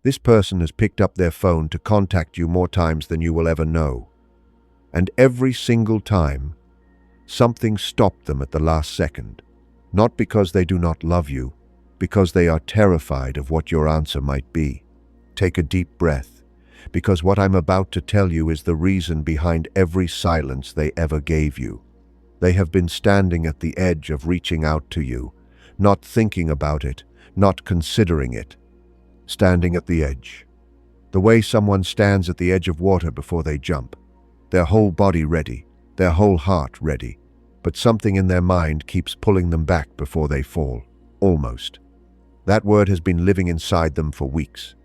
This person has picked up their phone to contact you more times than you will ever know. And every single time, something stopped them at the last second. Not because they do not love you, because they are terrified of what your answer might be. Take a deep breath, because what I'm about to tell you is the reason behind every silence they ever gave you. They have been standing at the edge of reaching out to you, not thinking about it, not considering it. Standing at the edge. The way someone stands at the edge of water before they jump. Their whole body ready, their whole heart ready, but something in their mind keeps pulling them back before they fall. Almost. That word has been living inside them for weeks.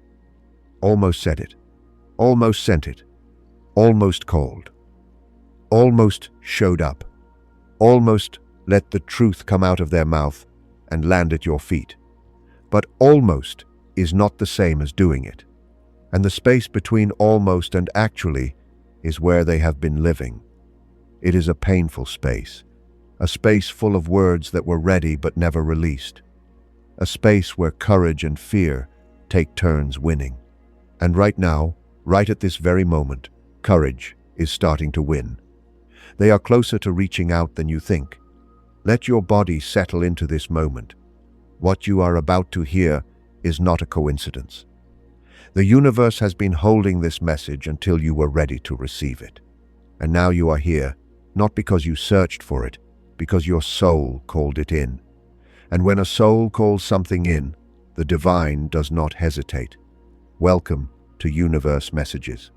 Almost said it. Almost sent it. Almost called. Almost showed up. Almost let the truth come out of their mouth and land at your feet. But almost is not the same as doing it. And the space between almost and actually is where they have been living. It is a painful space. A space full of words that were ready but never released. A space where courage and fear take turns winning. And right now, right at this very moment, courage is starting to win. They are closer to reaching out than you think. Let your body settle into this moment. What you are about to hear is not a coincidence. The universe has been holding this message until you were ready to receive it. And now you are here, not because you searched for it, because your soul called it in. And when a soul calls something in, the divine does not hesitate. Welcome to Universe Messages.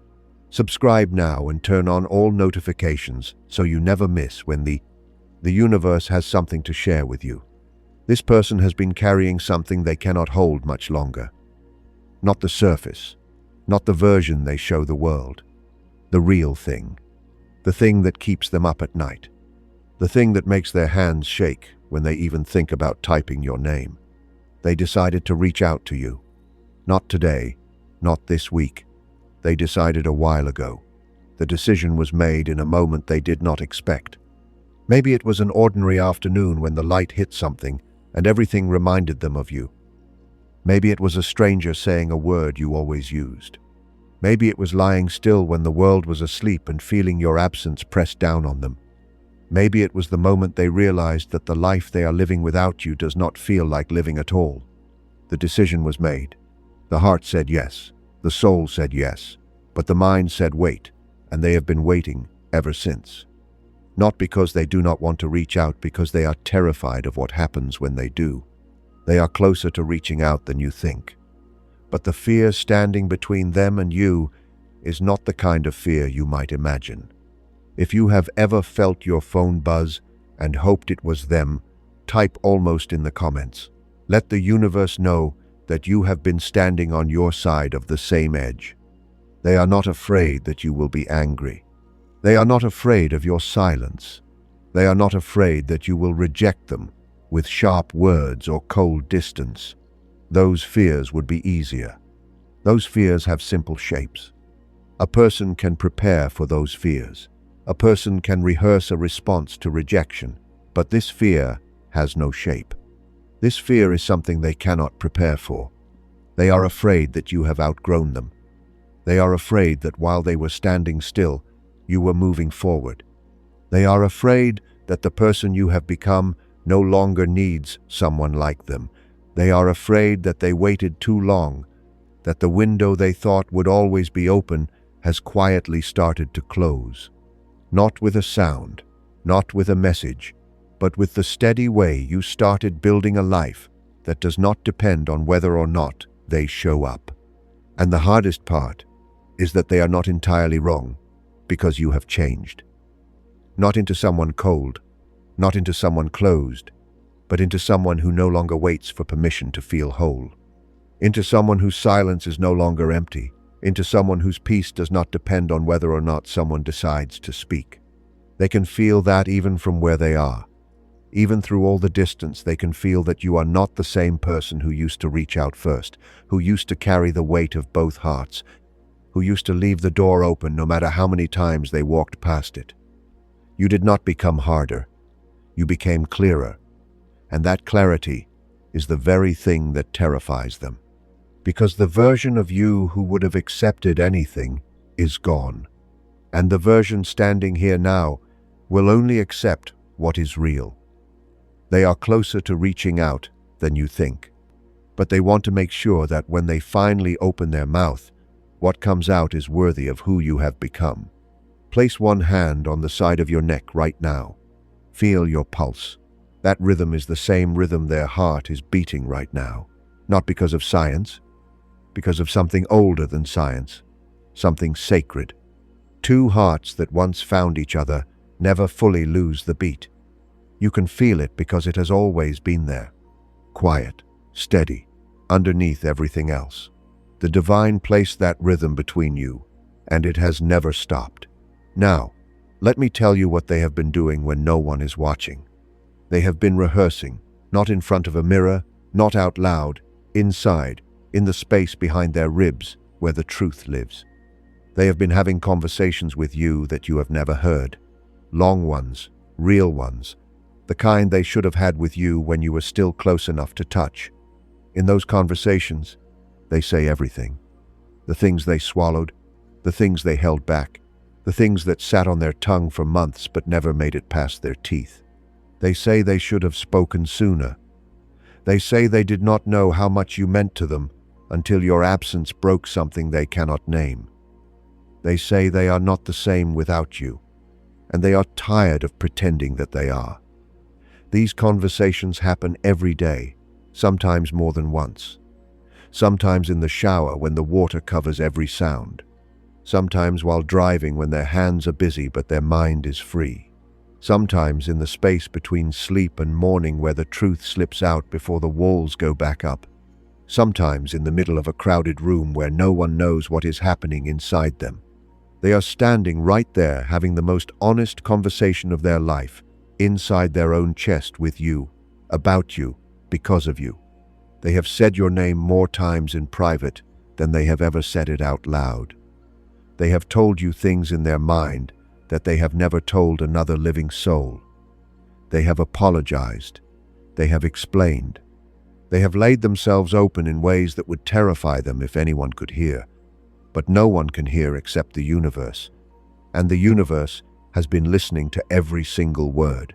Subscribe now and turn on all notifications so you never miss when the universe has something to share with you. This person has been carrying something they cannot hold much longer. Not the surface, not the version they show the world. The real thing. The thing that keeps them up at night. The thing that makes their hands shake when they even think about typing your name. They decided to reach out to you. Not today, not this week. They decided a while ago. The decision was made in a moment they did not expect. Maybe it was an ordinary afternoon when the light hit something and everything reminded them of you. Maybe it was a stranger saying a word you always used. Maybe it was lying still when the world was asleep and feeling your absence pressed down on them. Maybe it was the moment they realized that the life they are living without you does not feel like living at all. The decision was made. The heart said yes. The soul said yes. But the mind said wait, and they have been waiting ever since. Not because they do not want to reach out, because they are terrified of what happens when they do. They are closer to reaching out than you think. But the fear standing between them and you is not the kind of fear you might imagine. If you have ever felt your phone buzz and hoped it was them, type almost in the comments. Let the universe know that you have been standing on your side of the same edge. They are not afraid that you will be angry. They are not afraid of your silence. They are not afraid that you will reject them with sharp words or cold distance. Those fears would be easier. Those fears have simple shapes. A person can prepare for those fears. A person can rehearse a response to rejection, but this fear has no shape. This fear is something they cannot prepare for. They are afraid that you have outgrown them. They are afraid that while they were standing still, you were moving forward. They are afraid that the person you have become no longer needs someone like them. They are afraid that they waited too long, that the window they thought would always be open has quietly started to close. Not with a sound, not with a message, but with the steady way you started building a life that does not depend on whether or not they show up. And the hardest part is that they are not entirely wrong, because you have changed. Not into someone cold, not into someone closed, but into someone who no longer waits for permission to feel whole. Into someone whose silence is no longer empty. Into someone whose peace does not depend on whether or not someone decides to speak. They can feel that even from where they are. Even through all the distance, they can feel that you are not the same person who used to reach out first, who used to carry the weight of both hearts, who used to leave the door open no matter how many times they walked past it. You did not become harder. You became clearer. And that clarity is the very thing that terrifies them. Because the version of you who would have accepted anything is gone. And the version standing here now will only accept what is real. They are closer to reaching out than you think. But they want to make sure that when they finally open their mouth, what comes out is worthy of who you have become. Place one hand on the side of your neck right now. Feel your pulse. That rhythm is the same rhythm their heart is beating right now. Not because of science, because of something older than science, something sacred. Two hearts that once found each other never fully lose the beat. You can feel it because it has always been there. Quiet, steady, underneath everything else. The divine placed that rhythm between you, and it has never stopped. Now, let me tell you what they have been doing when no one is watching. They have been rehearsing, not in front of a mirror, not out loud, inside, in the space behind their ribs where the truth lives. They have been having conversations with you that you have never heard. Long ones, real ones, the kind they should have had with you when you were still close enough to touch. In those conversations, they say everything. The things they swallowed, the things they held back, the things that sat on their tongue for months but never made it past their teeth. They say they should have spoken sooner. They say they did not know how much you meant to them until your absence broke something they cannot name. They say they are not the same without you, and they are tired of pretending that they are. These conversations happen every day, sometimes more than once. Sometimes in the shower when the water covers every sound. Sometimes while driving when their hands are busy but their mind is free. Sometimes in the space between sleep and morning where the truth slips out before the walls go back up. Sometimes in the middle of a crowded room where no one knows what is happening inside them. They are standing right there having the most honest conversation of their life, inside their own chest with you, about you, because of you. They have said your name more times in private than they have ever said it out loud. They have told you things in their mind that they have never told another living soul. They have apologized. They have explained. They have laid themselves open in ways that would terrify them if anyone could hear. But no one can hear except the universe. And the universe has been listening to every single word.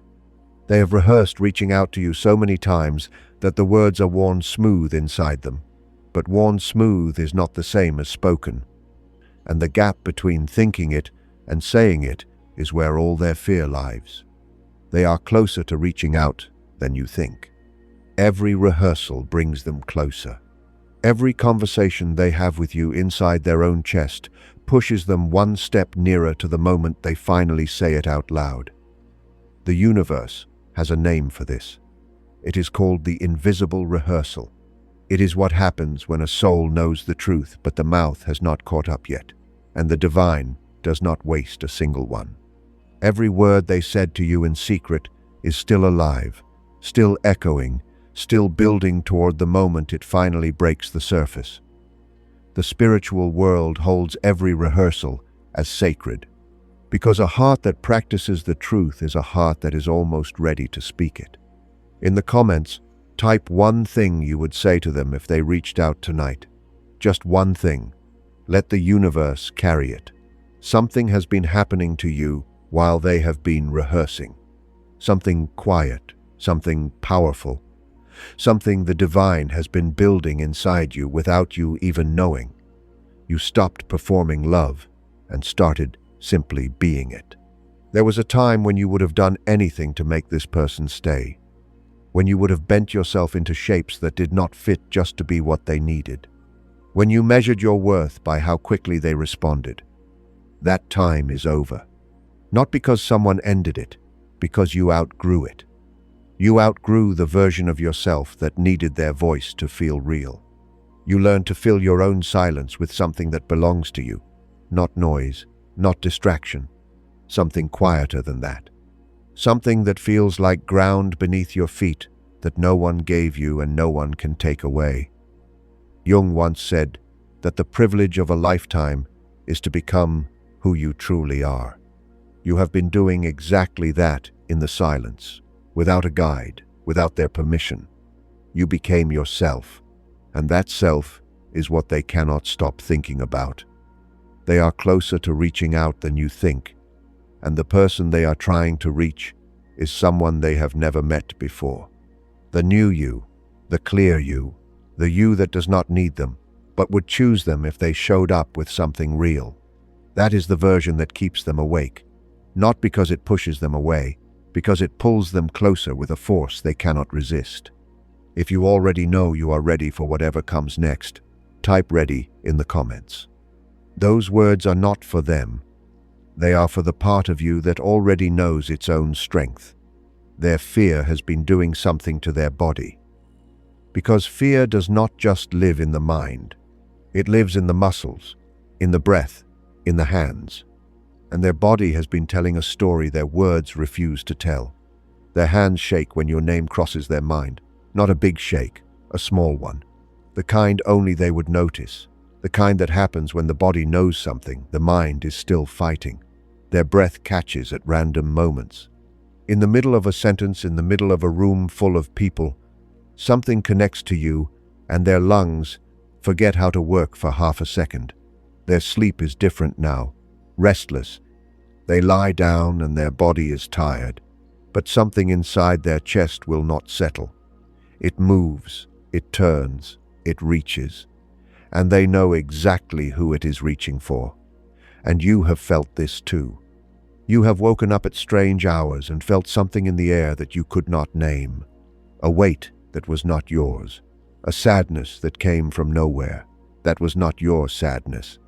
They have rehearsed reaching out to you so many times that the words are worn smooth inside them. But worn smooth is not the same as spoken. And the gap between thinking it and saying it is where all their fear lies. They are closer to reaching out than you think. Every rehearsal brings them closer. Every conversation they have with you inside their own chest pushes them one step nearer to the moment they finally say it out loud. The universe has a name for this. It is called the invisible rehearsal. It is what happens when a soul knows the truth but the mouth has not caught up yet, and the divine does not waste a single one. Every word they said to you in secret is still alive, still echoing, still building toward the moment it finally breaks the surface. The spiritual world holds every rehearsal as sacred, because a heart that practices the truth is a heart that is almost ready to speak it. In the comments, type one thing you would say to them if they reached out tonight. Just one thing. Let the universe carry it. Something has been happening to you while they have been rehearsing. Something quiet, something powerful, something the divine has been building inside you without you even knowing. You stopped performing love and started simply being it. There was a time when you would have done anything to make this person stay, when you would have bent yourself into shapes that did not fit just to be what they needed, when you measured your worth by how quickly they responded. That time is over. Not because someone ended it, because you outgrew it. You outgrew the version of yourself that needed their voice to feel real. You learned to fill your own silence with something that belongs to you, not noise, not distraction, something quieter than that. Something that feels like ground beneath your feet that no one gave you and no one can take away. Jung once said that the privilege of a lifetime is to become who you truly are. You have been doing exactly that in the silence, without a guide, without their permission. You became yourself, and that self is what they cannot stop thinking about. They are closer to reaching out than you think, and the person they are trying to reach is someone they have never met before. The new you, the clear you, the you that does not need them, but would choose them if they showed up with something real. That is the version that keeps them awake, not because it pushes them away, because it pulls them closer with a force they cannot resist. If you already know you are ready for whatever comes next, type "ready" in the comments. Those words are not for them. They are for the part of you that already knows its own strength. Their fear has been doing something to their body. Because fear does not just live in the mind. It lives in the muscles, in the breath, in the hands. And their body has been telling a story their words refuse to tell. Their hands shake when your name crosses their mind. Not a big shake, a small one. The kind only they would notice. The kind that happens when the body knows something, the mind is still fighting. Their breath catches at random moments. In the middle of a sentence, in the middle of a room full of people, something connects to you, and their lungs forget how to work for half a second. Their sleep is different now, restless. They lie down and their body is tired, but something inside their chest will not settle. It moves, it turns, it reaches, and they know exactly who it is reaching for. And you have felt this too. You have woken up at strange hours and felt something in the air that you could not name. A weight that was not yours. A sadness that came from nowhere. That was not your sadness.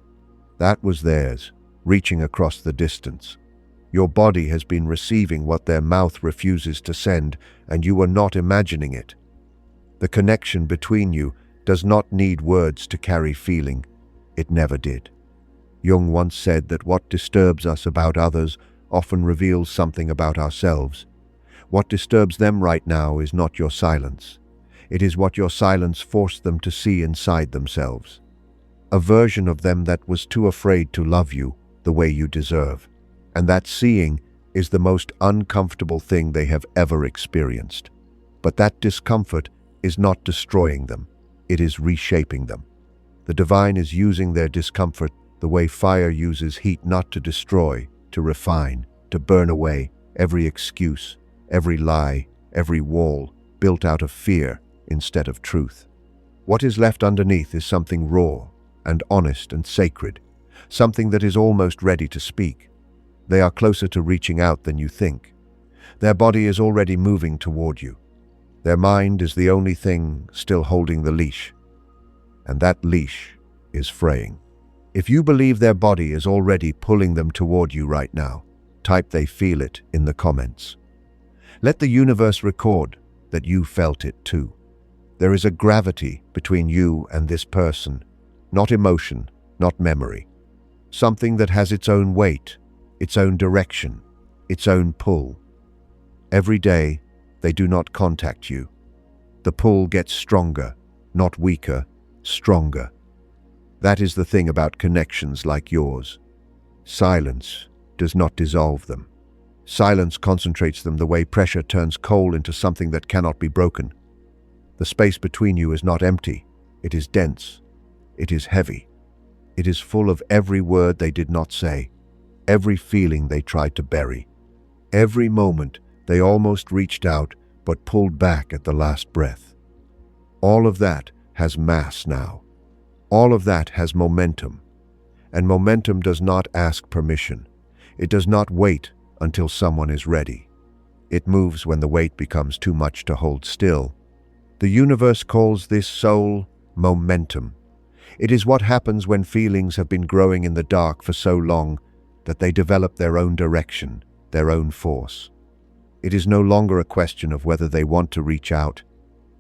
That was theirs, reaching across the distance. Your body has been receiving what their mouth refuses to send, and you are not imagining it. The connection between you does not need words to carry feeling. It never did. Jung once said that what disturbs us about others often reveals something about ourselves. What disturbs them right now is not your silence. It is what your silence forced them to see inside themselves. A version of them that was too afraid to love you the way you deserve. And that seeing is the most uncomfortable thing they have ever experienced. But that discomfort is not destroying them. It is reshaping them. The divine is using their discomfort the way fire uses heat, not to destroy, to refine, to burn away every excuse, every lie, every wall built out of fear instead of truth. What is left underneath is something raw and honest and sacred, something that is almost ready to speak. They are closer to reaching out than you think. Their body is already moving toward you. Their mind is the only thing still holding the leash, and that leash is fraying. If you believe their body is already pulling them toward you right now, type "they feel it" in the comments. Let the universe record that you felt it too. There is a gravity between you and this person, not emotion, not memory. Something that has its own weight, its own direction, its own pull. Every day, they do not contact you. The pull gets stronger, not weaker, stronger. That is the thing about connections like yours. Silence does not dissolve them. Silence concentrates them the way pressure turns coal into something that cannot be broken. The space between you is not empty. It is dense. It is heavy. It is full of every word they did not say, every feeling they tried to bury, every moment they almost reached out but pulled back at the last breath. All of that has mass now. All of that has momentum. And momentum does not ask permission. It does not wait until someone is ready. It moves when the weight becomes too much to hold still. The universe calls this soul momentum. It is what happens when feelings have been growing in the dark for so long that they develop their own direction, their own force. It is no longer a question of whether they want to reach out.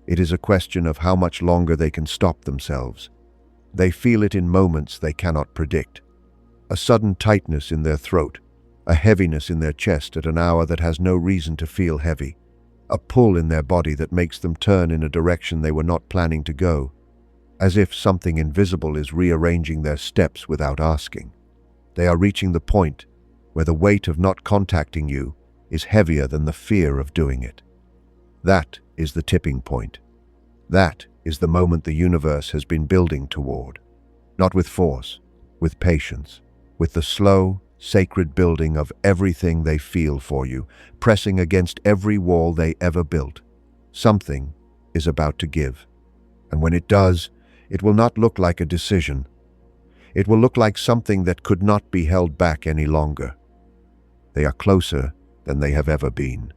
It is a question of how much longer they can stop themselves. They feel it in moments they cannot predict. A sudden tightness in their throat, a heaviness in their chest at an hour that has no reason to feel heavy, a pull in their body that makes them turn in a direction they were not planning to go, as if something invisible is rearranging their steps without asking. They are reaching the point where the weight of not contacting you is heavier than the fear of doing it. That is the tipping point. That is the moment the universe has been building toward. Not with force, with patience, with the slow, sacred building of everything they feel for you, pressing against every wall they ever built. Something is about to give. And when it does, it will not look like a decision. It will look like something that could not be held back any longer. They are closer than they have ever been.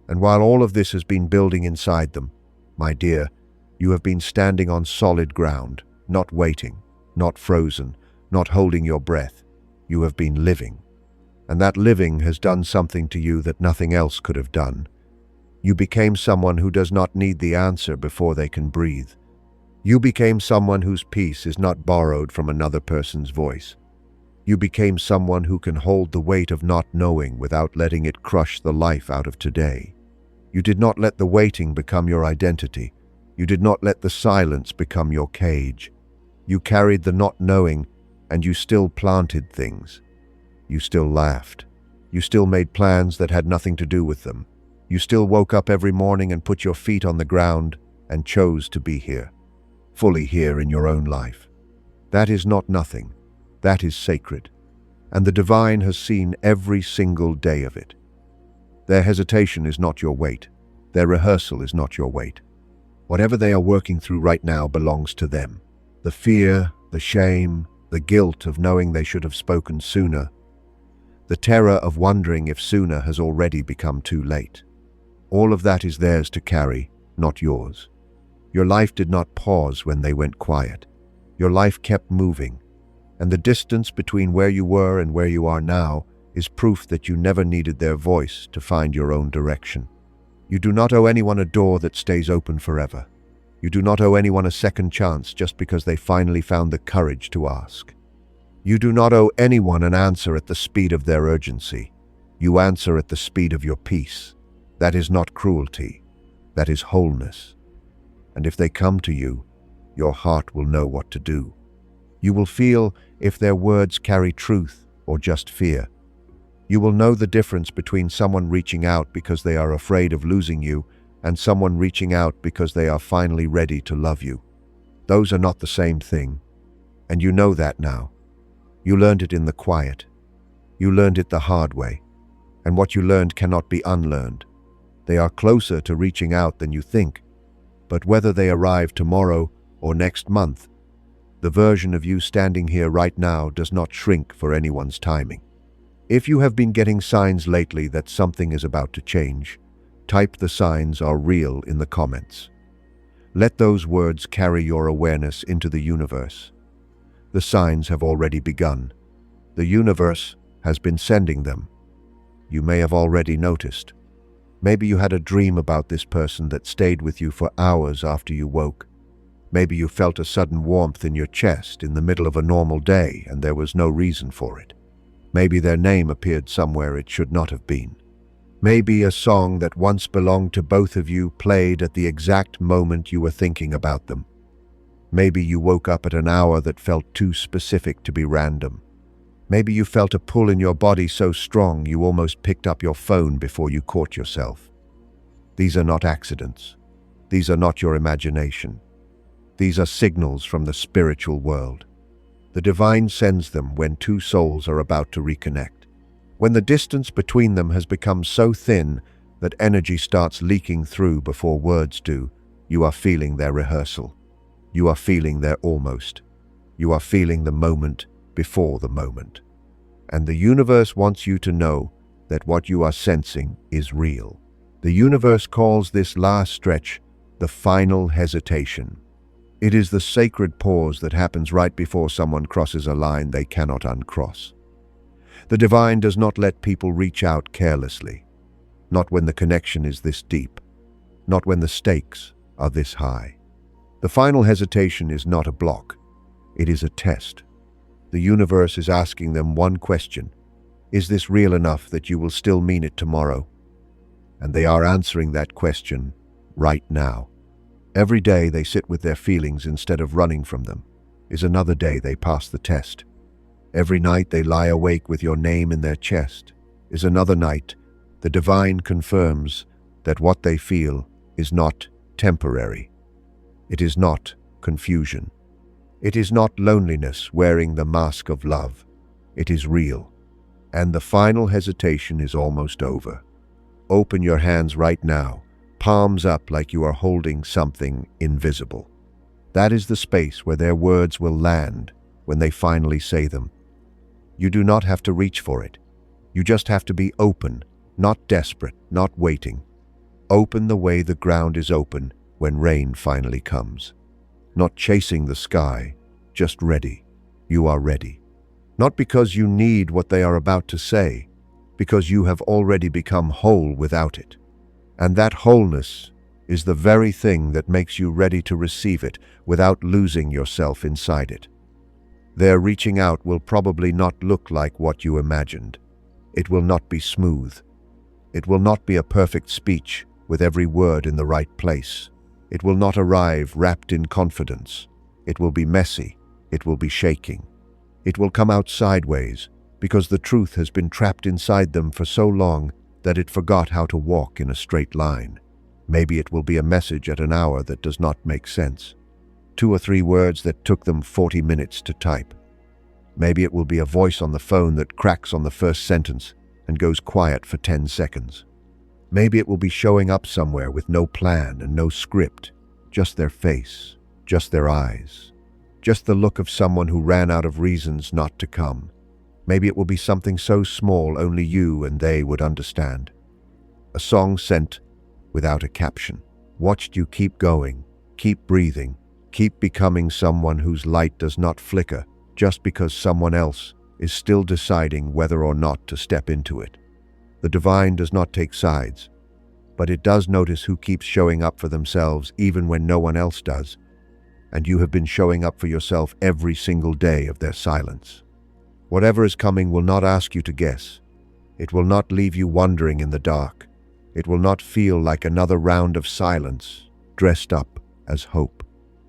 And while all of this has been building inside them, my dear, you have been standing on solid ground, not waiting, not frozen, not holding your breath. You have been living. And that living has done something to you that nothing else could have done. You became someone who does not need the answer before they can breathe. You became someone whose peace is not borrowed from another person's voice. You became someone who can hold the weight of not knowing without letting it crush the life out of today. You did not let the waiting become your identity. You did not let the silence become your cage. You carried the not knowing, and you still planted things. You still laughed. You still made plans that had nothing to do with them. You still woke up every morning and put your feet on the ground and chose to be here, fully here in your own life. That is not nothing. That is sacred. And the divine has seen every single day of it. Their hesitation is not your weight. Their rehearsal is not your weight. Whatever they are working through right now belongs to them. The fear, the shame, the guilt of knowing they should have spoken sooner, the terror of wondering if sooner has already become too late. All of that is theirs to carry, not yours. Your life did not pause when they went quiet. Your life kept moving, and the distance between where you were and where you are now is proof that you never needed their voice to find your own direction. You do not owe anyone a door that stays open forever. You do not owe anyone a second chance just because they finally found the courage to ask. You do not owe anyone an answer at the speed of their urgency. You answer at the speed of your peace. That is not cruelty. That is wholeness. And if they come to you, your heart will know what to do. You will feel if their words carry truth or just fear. You will know the difference between someone reaching out because they are afraid of losing you and someone reaching out because they are finally ready to love you. Those are not the same thing, and you know that now. You learned it in the quiet. You learned it the hard way, and what you learned cannot be unlearned. They are closer to reaching out than you think, but whether they arrive tomorrow or next month, the version of you standing here right now does not shrink for anyone's timing. If you have been getting signs lately that something is about to change, type "the signs are real" in the comments. Let those words carry your awareness into the universe. The signs have already begun. The universe has been sending them. You may have already noticed. Maybe you had a dream about this person that stayed with you for hours after you woke. Maybe you felt a sudden warmth in your chest in the middle of a normal day and there was no reason for it. Maybe their name appeared somewhere it should not have been. Maybe a song that once belonged to both of you played at the exact moment you were thinking about them. Maybe you woke up at an hour that felt too specific to be random. Maybe you felt a pull in your body so strong you almost picked up your phone before you caught yourself. These are not accidents. These are not your imagination. These are signals from the spiritual world. The divine sends them when two souls are about to reconnect. When the distance between them has become so thin that energy starts leaking through before words do, you are feeling their rehearsal. You are feeling their almost. You are feeling the moment before the moment. And the universe wants you to know that what you are sensing is real. The universe calls this last stretch the final hesitation. It is the sacred pause that happens right before someone crosses a line they cannot uncross. The divine does not let people reach out carelessly, not when the connection is this deep, not when the stakes are this high. The final hesitation is not a block, it is a test. The universe is asking them one question: is this real enough that you will still mean it tomorrow? And they are answering that question right now. Every day they sit with their feelings instead of running from them is another day they pass the test. Every night they lie awake with your name in their chest is another night the divine confirms that what they feel is not temporary. It is not confusion. It is not loneliness wearing the mask of love. It is real. And the final hesitation is almost over. Open your hands right now, palms up like you are holding something invisible. That is the space where their words will land when they finally say them. You do not have to reach for it. You just have to be open, not desperate, not waiting. Open the way the ground is open when rain finally comes. Not chasing the sky, just ready. You are ready. Not because you need what they are about to say, because you have already become whole without it. And that wholeness is the very thing that makes you ready to receive it without losing yourself inside it. Their reaching out will probably not look like what you imagined. It will not be smooth. It will not be a perfect speech with every word in the right place. It will not arrive wrapped in confidence. It will be messy. It will be shaking. It will come out sideways because the truth has been trapped inside them for so long that it forgot how to walk in a straight line. Maybe it will be a message at an hour that does not make sense. 2 or 3 words that took them 40 minutes to type. Maybe it will be a voice on the phone that cracks on the first sentence and goes quiet for 10 seconds. Maybe it will be showing up somewhere with no plan and no script, just their face, just their eyes, just the look of someone who ran out of reasons not to come. Maybe it will be something so small only you and they would understand. A song sent without a caption. Watched you keep going, keep breathing, keep becoming someone whose light does not flicker just because someone else is still deciding whether or not to step into it. The divine does not take sides, but it does notice who keeps showing up for themselves even when no one else does. And you have been showing up for yourself every single day of their silence. Whatever is coming will not ask you to guess. It will not leave you wandering in the dark. It will not feel like another round of silence, dressed up as hope.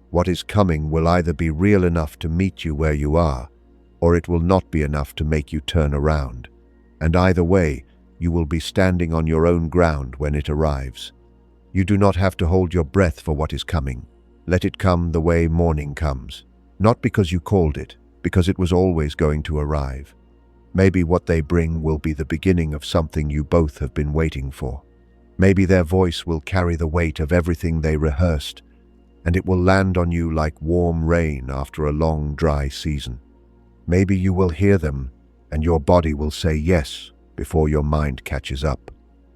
What is coming will either be real enough to meet you where you are, or it will not be enough to make you turn around. And either way, you will be standing on your own ground when it arrives. You do not have to hold your breath for what is coming. Let it come the way morning comes. Not because you called it, because it was always going to arrive. Maybe what they bring will be the beginning of something you both have been waiting for. Maybe their voice will carry the weight of everything they rehearsed, and it will land on you like warm rain after a long, dry season. Maybe you will hear them, and your body will say yes before your mind catches up.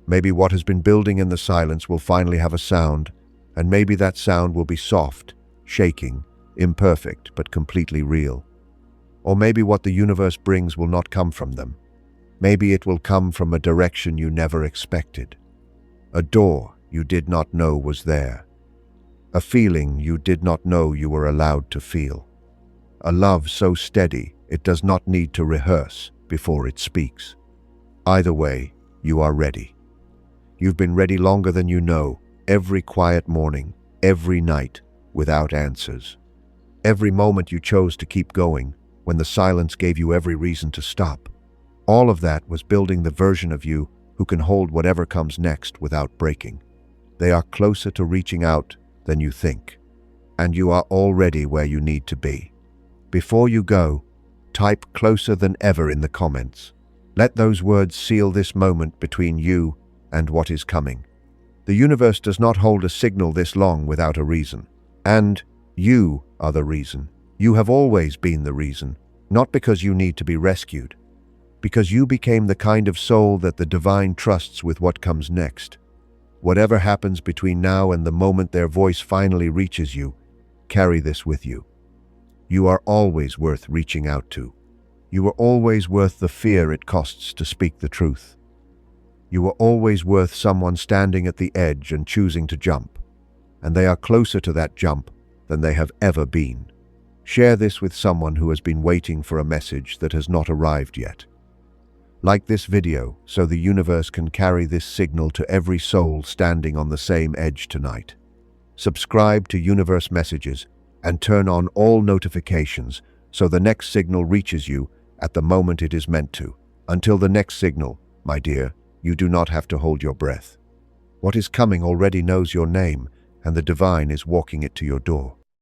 Maybe what has been building in the silence will finally have a sound, and maybe that sound will be soft, shaking, imperfect, but completely real. Or maybe what the universe brings will not come from them. Maybe it will come from a direction you never expected. A door you did not know was there. A feeling you did not know you were allowed to feel. A love so steady it does not need to rehearse before it speaks. Either way, you are ready. You've been ready longer than you know, every quiet morning, every night, without answers. Every moment you chose to keep going, when the silence gave you every reason to stop. All of that was building the version of you who can hold whatever comes next without breaking. They are closer to reaching out than you think, and you are already where you need to be. Before you go, type "closer than ever" in the comments. Let those words seal this moment between you and what is coming. The universe does not hold a signal this long without a reason. And you are the reason. You have always been the reason, not because you need to be rescued, because you became the kind of soul that the divine trusts with what comes next. Whatever happens between now and the moment their voice finally reaches you, carry this with you. You are always worth reaching out to. You are always worth the fear it costs to speak the truth. You are always worth someone standing at the edge and choosing to jump, and they are closer to that jump than they have ever been. Share this with someone who has been waiting for a message that has not arrived yet. Like this video so the universe can carry this signal to every soul standing on the same edge tonight. Subscribe to Universe Messages and turn on all notifications so the next signal reaches you at the moment it is meant to. Until the next signal, my dear, you do not have to hold your breath. What is coming already knows your name, and the divine is walking it to your door.